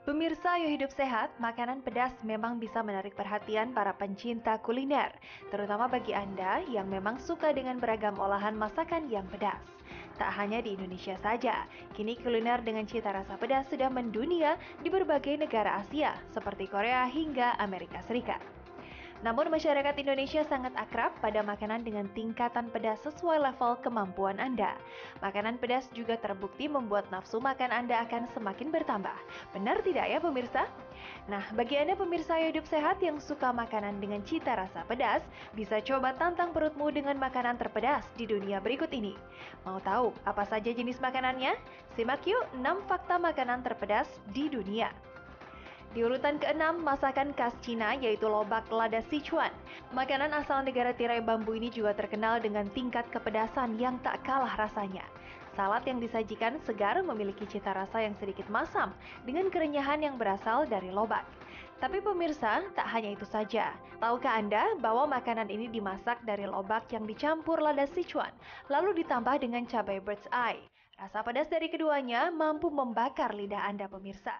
Pemirsa Ayo Hidup Sehat, makanan pedas memang bisa menarik perhatian para pencinta kuliner, terutama bagi Anda yang memang suka dengan beragam olahan masakan yang pedas. Tak hanya di Indonesia saja, kini kuliner dengan cita rasa pedas sudah mendunia di berbagai negara Asia, seperti Korea hingga Amerika Serikat. Namun masyarakat Indonesia sangat akrab pada makanan dengan tingkatan pedas sesuai level kemampuan Anda. Makanan pedas juga terbukti membuat nafsu makan Anda akan semakin bertambah. Benar tidak ya pemirsa? Nah, bagi Anda pemirsa Ayo Hidup Sehat yang suka makanan dengan cita rasa pedas, bisa coba tantang perutmu dengan makanan terpedas di dunia berikut ini. Mau tahu apa saja jenis makanannya? Simak yuk 6 fakta makanan terpedas di dunia. Di urutan ke-6, masakan khas Cina yaitu lobak lada Sichuan. Makanan asal negara tirai bambu ini juga terkenal dengan tingkat kepedasan yang tak kalah rasanya. Salad yang disajikan segar memiliki cita rasa yang sedikit masam dengan kerenyahan yang berasal dari lobak. Tapi pemirsa, tak hanya itu saja. Tahukah Anda bahwa makanan ini dimasak dari lobak yang dicampur lada Sichuan, lalu ditambah dengan cabai bird's eye. Rasa pedas dari keduanya mampu membakar lidah Anda pemirsa.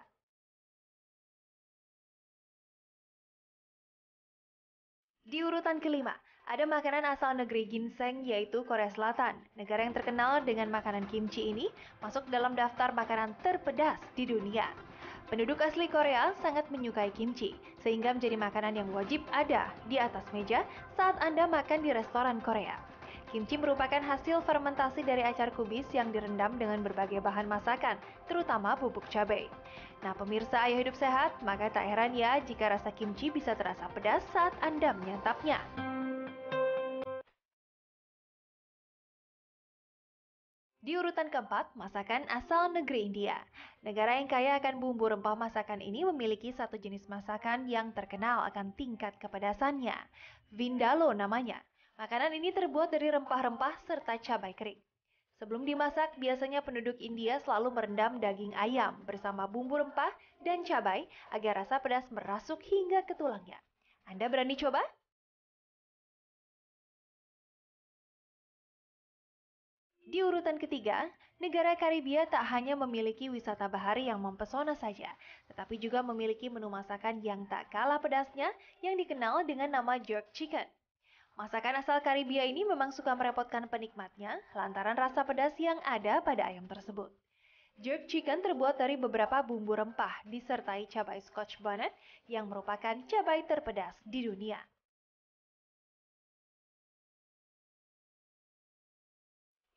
Di urutan kelima, ada makanan asal negeri ginseng yaitu Korea Selatan. Negara yang terkenal dengan makanan kimchi ini masuk dalam daftar makanan terpedas di dunia. Penduduk asli Korea sangat menyukai kimchi, sehingga menjadi makanan yang wajib ada di atas meja saat Anda makan di restoran Korea. Kimchi merupakan hasil fermentasi dari acar kubis yang direndam dengan berbagai bahan masakan, terutama bubuk cabai. Nah, pemirsa Ayo Hidup Sehat, maka tak heran ya jika rasa kimchi bisa terasa pedas saat Anda menyantapnya. Di urutan keempat, masakan asal negeri India. Negara yang kaya akan bumbu rempah masakan ini memiliki satu jenis masakan yang terkenal akan tingkat kepedasannya. Vindaloo namanya. Makanan ini terbuat dari rempah-rempah serta cabai kering. Sebelum dimasak, biasanya penduduk India selalu merendam daging ayam bersama bumbu rempah dan cabai agar rasa pedas merasuk hingga ke tulangnya. Anda berani coba? Di urutan ketiga, negara Karibia tak hanya memiliki wisata bahari yang mempesona saja, tetapi juga memiliki menu masakan yang tak kalah pedasnya yang dikenal dengan nama jerk chicken. Masakan asal Karibia ini memang suka merepotkan penikmatnya lantaran rasa pedas yang ada pada ayam tersebut. Jerk chicken terbuat dari beberapa bumbu rempah disertai cabai Scotch bonnet yang merupakan cabai terpedas di dunia.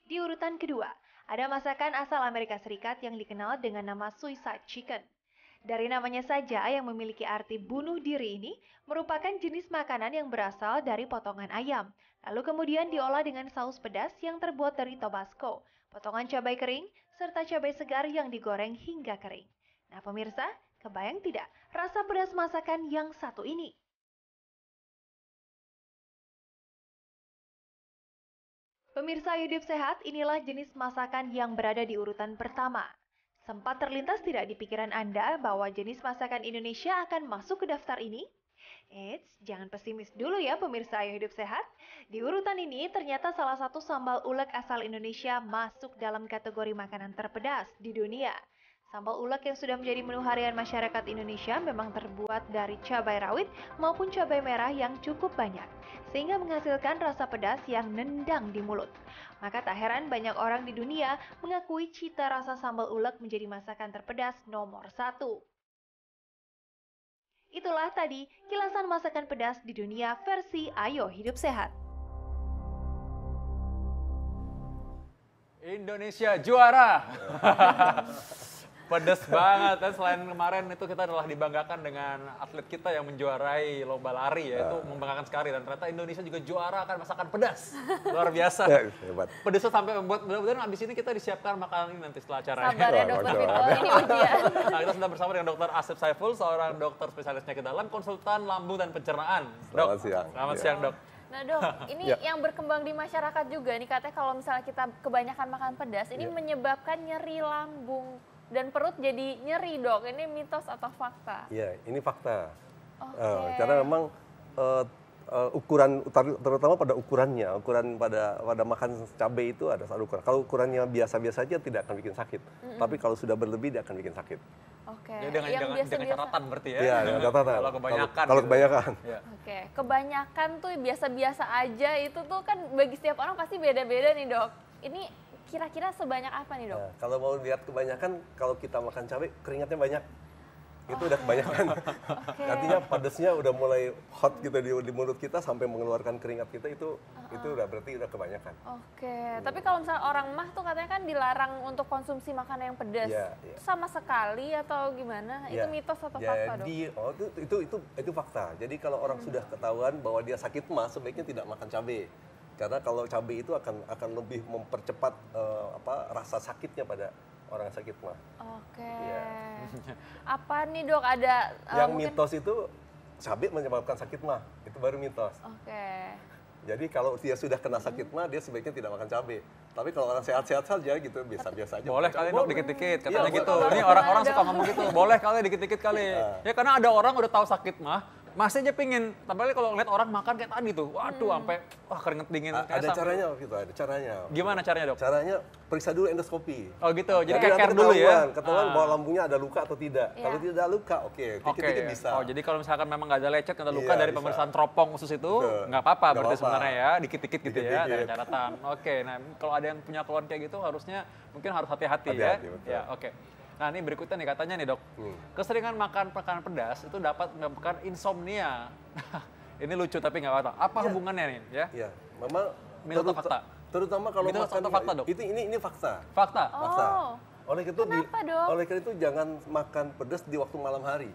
Di urutan kedua, ada masakan asal Amerika Serikat yang dikenal dengan nama suicide chicken. Dari namanya saja yang memiliki arti bunuh diri ini merupakan jenis makanan yang berasal dari potongan ayam. Lalu kemudian diolah dengan saus pedas yang terbuat dari Tabasco, potongan cabai kering, serta cabai segar yang digoreng hingga kering. Nah pemirsa, kebayang tidak rasa pedas masakan yang satu ini? Pemirsa Hidup Sehat, inilah jenis masakan yang berada di urutan pertama. Sempat terlintas tidak di pikiran Anda bahwa jenis masakan Indonesia akan masuk ke daftar ini? Eits, jangan pesimis dulu ya pemirsa Ayo Hidup Sehat. Di urutan ini ternyata salah satu sambal ulek asal Indonesia masuk dalam kategori makanan terpedas di dunia. Sambal ulek yang sudah menjadi menu harian masyarakat Indonesia memang terbuat dari cabai rawit maupun cabai merah yang cukup banyak, sehingga menghasilkan rasa pedas yang nendang di mulut. Maka tak heran banyak orang di dunia mengakui cita rasa sambal ulek menjadi masakan terpedas nomor satu. Itulah tadi kilasan masakan pedas di dunia versi Ayo Hidup Sehat. Indonesia juara. Pedes banget. Dan selain kemarin itu kita adalah dibanggakan dengan atlet kita yang menjuarai lomba lari ya. Itu membanggakan sekali. Dan ternyata Indonesia juga juara akan masakan pedas. Luar biasa. Hebat. Pedesnya sampai membuat, mudah-mudahan abis ini kita disiapkan makanan ini nanti setelah acara. Sabar ya Dokter Vito, ini ujian. Nah, kita sudah bersama dengan Dr. Asep Saiful, seorang dokter spesialis penyakit dalam, konsultan lambung dan pencernaan. Selamat siang. Selamat siang dok. Nah dok, ini yang berkembang di masyarakat juga nih katanya kalau misalnya kita kebanyakan makan pedas, ini menyebabkan nyeri lambung dan perut jadi nyeri dok. Ini mitos atau fakta? Iya, ini fakta. Oke. Karena memang ukuran, terutama pada ukuran pada makan cabai itu ada satu ukuran. Kalau ukurannya biasa-biasa saja tidak akan bikin sakit, tapi kalau sudah berlebih dia akan bikin sakit. Oke. Jadi dengan catatan berarti ya. Iya, dengan catatan. Kalau kebanyakan. Kalau gitu. kebanyakan. Ya. Oke, kebanyakan tuh biasa-biasa aja itu tuh kan bagi setiap orang pasti beda-beda nih dok. Ini kira-kira sebanyak apa nih dok? Nah, kalau mau lihat kebanyakan, kalau kita makan cabai keringatnya banyak. Itu udah kebanyakan. Artinya pedasnya udah mulai hot gitu di mulut kita sampai mengeluarkan keringat kita itu udah berarti udah kebanyakan. Oke, tapi kalau misalnya orang mah tuh katanya kan dilarang untuk konsumsi makanan yang pedas. Iya. Sama sekali atau gimana? Itu mitos atau fakta dok? Itu fakta. Jadi kalau orang sudah ketahuan bahwa dia sakit mah sebaiknya tidak makan cabai. Karena kalau cabai itu akan lebih mempercepat rasa sakitnya pada orang sakit mah. Oke. Iya. Apa nih dok, ada Yang mungkin... mitos itu cabai menyebabkan sakit mah, itu baru mitos. Oke. Jadi kalau dia sudah kena sakit mah, dia sebaiknya tidak makan cabai. Tapi kalau orang sehat-sehat saja gitu, biasa-biasa aja. Boleh kali dok dikit-dikit, katanya Iya, gitu. boleh. Ini orang-orang suka ngomong gitu, boleh kali dikit-dikit kali. Ya karena ada orang udah tahu sakit mah, masih aja pingin. Tapi kalau ngeliat orang makan kayak tadi tuh, waduh sampai keringet dingin. Ada caranya gitu, ada caranya. Gimana caranya dok? Caranya periksa dulu endoskopi. Oh gitu, jadi nanti keker dulu ya? Ketahuan bahwa lambungnya ada luka atau tidak. Iya. Kalau tidak ada luka, oke, dikit-dikit bisa. Oh jadi kalau misalkan memang nggak ada lecet, nggak ada luka Iya, dari bisa. pemeriksaan teropong khusus itu, Betul. nggak apa-apa Nggak berarti apa-apa. sebenarnya ya, dikit-dikit gitu ya, Dikit-dikit. dari catatan. Oke, nah kalau ada yang punya keluhan kayak gitu harusnya mungkin harus hati-hati ya. Hati-hati, betul. Ya, oke. Nah ini berikutnya nih katanya nih dok, keseringan makan makanan pedas itu dapat menyebabkan insomnia. Ini lucu tapi nggak apa-apa. Apa hubungannya nih ya? Iya, memang Mitos atau fakta? terutama kalau Mitos makan atau fakta, Dok? Ini fakta. Fakta? Fakta. Oh. Oleh itu Kenapa, Dok? oleh karena itu jangan makan pedas di waktu malam hari.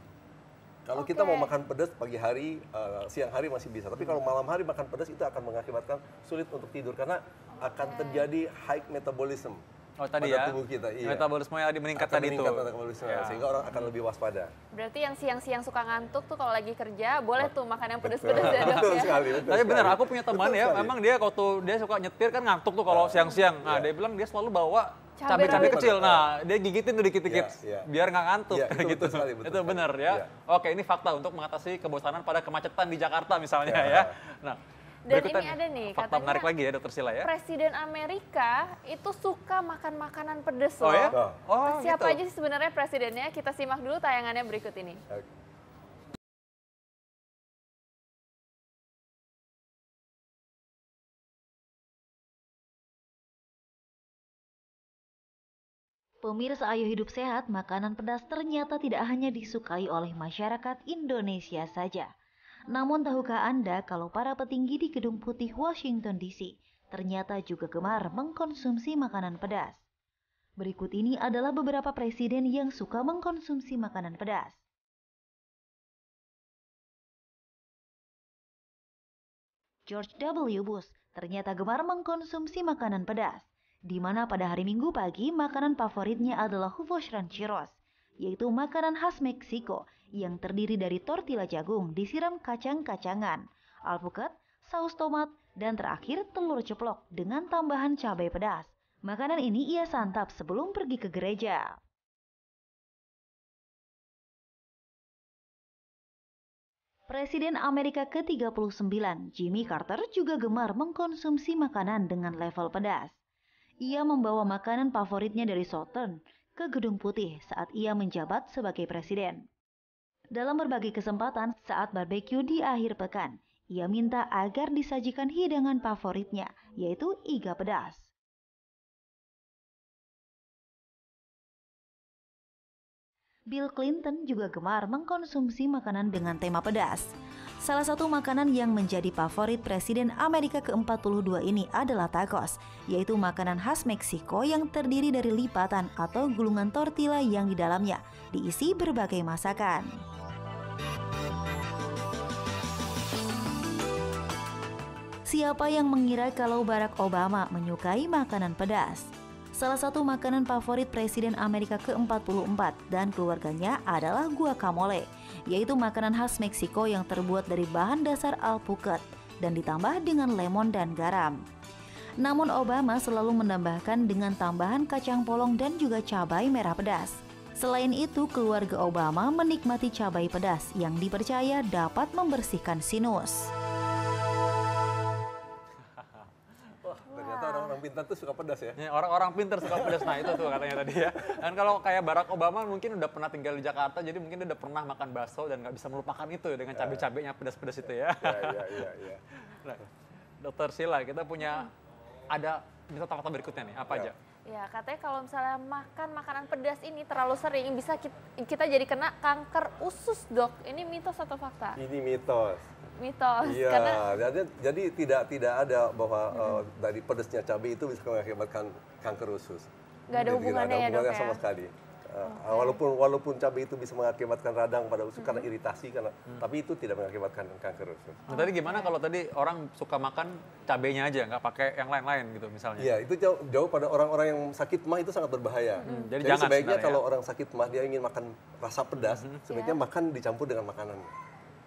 Kalau kita mau makan pedas pagi hari, siang hari masih bisa. Tapi kalau malam hari makan pedas itu akan mengakibatkan sulit untuk tidur karena akan terjadi high metabolism. Oh tadi pada ya, tubuh kita, iya. metabolisme yang meningkat Akan tadi meningkat tuh. metabolisme, Ya. sehingga orang akan lebih waspada. Berarti yang siang-siang suka ngantuk tuh kalau lagi kerja boleh tuh makan yang pedas-pedas ya dok Betul ya? sekali. Betul Tapi benar, sekali. aku punya teman Betul ya, sekali. memang dia waktu dia suka nyetir kan ngantuk tuh kalau siang-siang. Nah, dia bilang dia selalu bawa cabai-cabai rawit. kecil. Nah, dia gigitin tuh dikit-dikit Iya. biar nggak ngantuk. Iya, itu gitu. betul sekali, betul Itu sekali. benar ya. Iya. Oke, ini fakta untuk mengatasi kebosanan pada kemacetan di Jakarta misalnya Iya. ya. Nah, Dan berikutnya ini ada nih, fakta katanya menarik lagi ya Dokter Sila ya. Presiden Amerika itu suka makan makanan pedas Oh loh. ya? Oh. Oh, Siapa gitu. aja sih sebenarnya presidennya? Kita simak dulu tayangannya berikut ini. Pemirsa Ayo Hidup Sehat, makanan pedas ternyata tidak hanya disukai oleh masyarakat Indonesia saja. Namun tahukah Anda kalau para petinggi di Gedung Putih Washington DC ternyata juga gemar mengkonsumsi makanan pedas? Berikut ini adalah beberapa presiden yang suka mengkonsumsi makanan pedas. George W. Bush ternyata gemar mengkonsumsi makanan pedas, di mana pada hari Minggu pagi makanan favoritnya adalah huevos rancheros, yaitu makanan khas Meksiko yang terdiri dari tortilla jagung disiram kacang-kacangan, alpukat, saus tomat, dan terakhir telur ceplok dengan tambahan cabai pedas. Makanan ini ia santap sebelum pergi ke gereja. Presiden Amerika ke-39, Jimmy Carter juga gemar mengkonsumsi makanan dengan level pedas. Ia membawa makanan favoritnya dari Southern ke Gedung Putih saat ia menjabat sebagai presiden. Dalam berbagai kesempatan saat barbeque di akhir pekan, ia minta agar disajikan hidangan favoritnya, yaitu iga pedas. Bill Clinton juga gemar mengkonsumsi makanan dengan tema pedas. Salah satu makanan yang menjadi favorit Presiden Amerika ke-42 ini adalah tacos, yaitu makanan khas Meksiko yang terdiri dari lipatan atau gulungan tortilla yang di dalamnya diisi berbagai masakan. Siapa yang mengira kalau Barack Obama menyukai makanan pedas? Salah satu makanan favorit Presiden Amerika ke-44 dan keluarganya adalah guacamole, yaitu makanan khas Meksiko yang terbuat dari bahan dasar alpukat dan ditambah dengan lemon dan garam. Namun Obama selalu menambahkan dengan tambahan kacang polong dan juga cabai merah pedas. Selain itu, keluarga Obama menikmati cabai pedas yang dipercaya dapat membersihkan sinus. pintar tuh suka pedas ya. Ya, orang-orang pintar suka pedas, nah itu tuh katanya tadi ya. Dan kalau kayak Barack Obama mungkin udah pernah tinggal di Jakarta, jadi mungkin dia udah pernah makan bakso dan nggak bisa melupakan itu dengan cabai-cabainya pedas-pedas itu ya. Iya. Nah, Dokter Sheila, kita punya ada fakta berikutnya nih, apa aja? Ya, katanya kalau misalnya makan makanan pedas ini terlalu sering bisa kita jadi kena kanker usus, Dok. Ini mitos atau fakta? Ini mitos. Mitos. Iya, Karena jadi tidak ada bahwa dari pedasnya cabai itu bisa mengakibatkan kanker usus. nggak ada Jadi hubungannya tidak ya, ada Dok, hubungannya ya? sama sekali. Walaupun cabai itu bisa mengakibatkan radang pada usus karena iritasi, tapi itu tidak mengakibatkan kanker usus. Nah, tadi gimana kalau tadi orang suka makan cabainya aja, nggak pakai yang lain-lain gitu misalnya? Iya, itu jauh pada orang-orang yang sakit mah itu sangat berbahaya. Jadi Jadi jangan sebaiknya sebenarnya kalau orang sakit mah dia ingin makan rasa pedas, sebaiknya Iya. makan dicampur dengan makanan.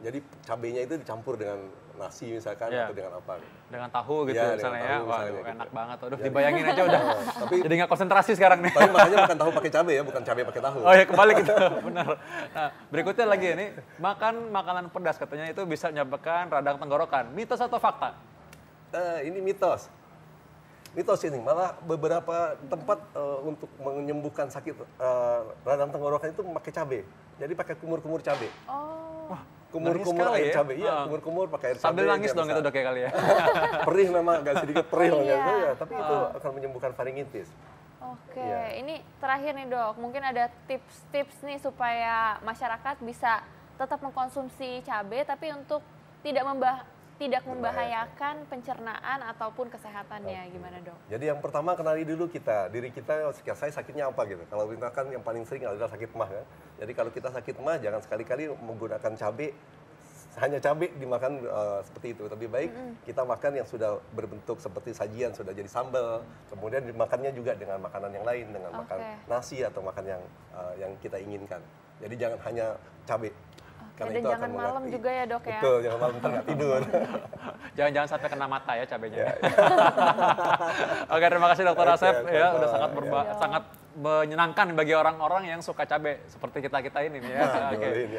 Jadi cabainya itu dicampur dengan nasi misalkan Iya. atau dengan apa. Dengan tahu gitu Iya, misalnya dengan ya, tahu waduh misalnya enak gitu. banget, waduh Jadi- dibayangin aja udah. Tapi Jadi nggak konsentrasi sekarang nih. tapi makanya makan tahu pakai cabai ya, bukan cabai pakai tahu. Oh ya kembali gitu, benar. Nah berikutnya lagi ini, makan makanan pedas katanya itu bisa menyebabkan radang tenggorokan. Mitos atau fakta? Ini mitos. Mitos ini, malah beberapa tempat untuk menyembuhkan sakit radang tenggorokan itu memakai cabai. Jadi pakai kumur-kumur cabai. oh, Kumur-kumur sekali air ya. cabai, iya, kumur-kumur pakai air cabai. Sambil nangis dong biar itu bisa- Dok ya kali ya. Perih memang agak sedikit perih, Oh, iya. ya, tapi itu akan menyembuhkan faringitis. oke. Iya. Ini terakhir nih, Dok. Mungkin ada tips-tips nih supaya masyarakat bisa tetap mengkonsumsi cabai tapi untuk tidak membahayakan pencernaan ataupun kesehatannya. Gimana, Dok? Jadi yang pertama kenali dulu diri kita, saya sakitnya apa gitu. Kalau misalkan yang paling sering adalah sakit mah kan. Jadi kalau kita sakit mah jangan sekali-kali menggunakan cabai, hanya cabai dimakan seperti itu. Lebih baik kita makan yang sudah berbentuk seperti sajian, sudah jadi sambal. Kemudian dimakannya juga dengan makanan yang lain, dengan makan Oke. nasi atau makan yang kita inginkan. Jadi jangan hanya cabai. Dan jangan malam juga ya, Dok, ya? Betul, jangan malam ntar nggak tidur. Jangan-jangan sampai kena mata ya cabainya. Ya, Oke, terima kasih Dokter Oke, Asep ya, sama-sama. udah Iya. sangat menyenangkan bagi orang-orang yang suka cabai seperti kita ini nih ya. Oke. Boleh, ya.